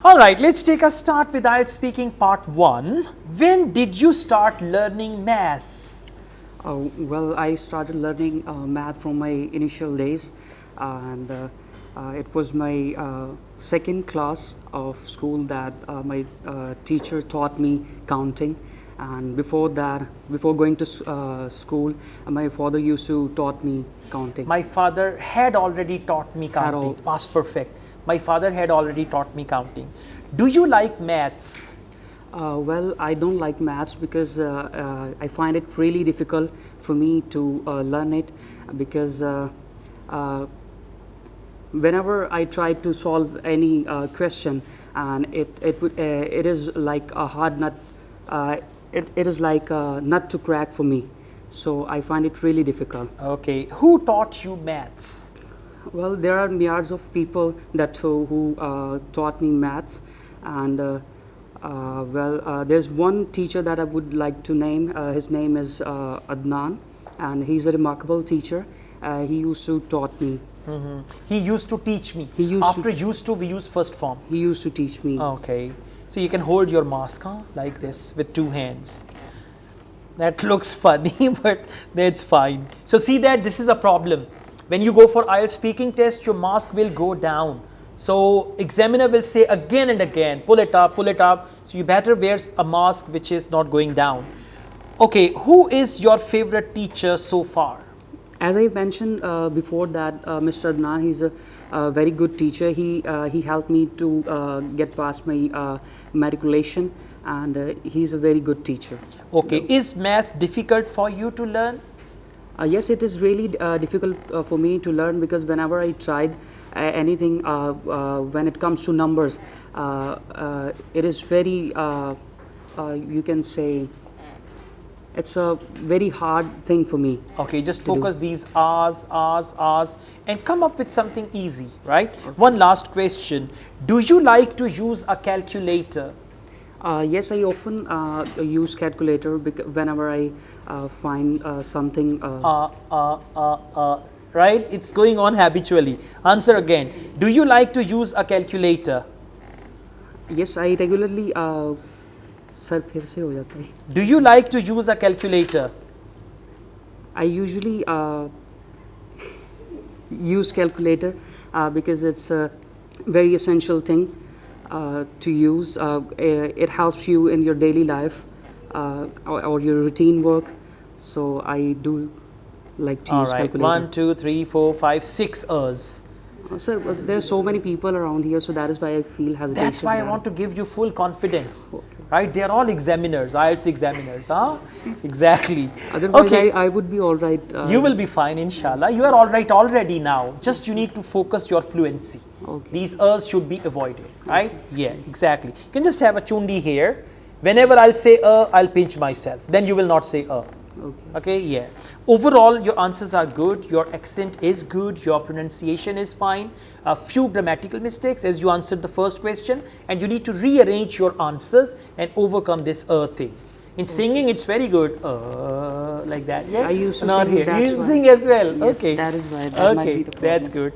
Alright, let's take a start with IELTS speaking part 1. When did you start learning math? Well, I started learning math from my initial days, and it was my second class of school that my teacher taught me counting. And before that, before going to school, my father used to taught me counting. My father had already taught me counting. Past perfect. My father had already taught me counting. Do you like maths? Well, I don't like maths because I find it really difficult for me to learn it, because whenever I try to solve any question, and it is like a hard nut, it is like a nut to crack for me. So I find it really difficult. Okay, who taught you maths? Well, there are myriads of people who taught me maths, and there's one teacher that I would like to name. His name is Adnan, and he's a remarkable teacher. He used to taught me. He used to teach me. After used to, we use first form. He used to teach me. Okay, so you can hold your mask like this with two hands. That looks funny, but that's fine. So see that this is a problem. When you go for IELTS speaking test, your mask will go down. So examiner will say again and again, pull it up, pull it up. So you better wear a mask which is not going down. Okay, who is your favorite teacher so far? As I mentioned before that, Mr. Adnan, he's a very good teacher. He helped me to get past my matriculation, and he's a very good teacher. Okay, is math difficult for you to learn? Yes, it is really difficult for me to learn, because whenever I tried anything, when it comes to numbers, it is very, you can say, it's a very hard thing for me. Okay, just focus these R's, and come up with something easy, right? Okay. One last question. Do you like to use a calculator? Yes, I often use calculator whenever I find something. Right? It's going on habitually. Answer again. Do you like to use a calculator? Yes, I regularly. Do you like to use a calculator? I usually use calculator because it's a very essential thing to use. It helps you in your daily life or your routine work. So I do like to use calculator. 1, 2, 3, 4, 5, 6 hours. Sir, there are so many people around here, so that is why I feel hesitation. That's why I want to give you full confidence. Okay. Right? They are all examiners, IELTS examiners. Exactly. Otherwise, okay. I would be all right. You will be fine, inshallah. You are all right already now. Just you need to focus your fluency. Okay. These R's should be avoided. Right? Yeah, exactly. You can just have a chundi here. Whenever I'll say I'll pinch myself. Then you will not say Okay, yeah. Overall, your answers are good. Your accent is good. Your pronunciation is fine. A few grammatical mistakes as you answered the first question, and you need to rearrange your answers and overcome this thing. In singing, it's very good. Like that. Yeah. I used to not sing. Here. You sing as well. Yes, okay. That is why. That might be the problem. That's good.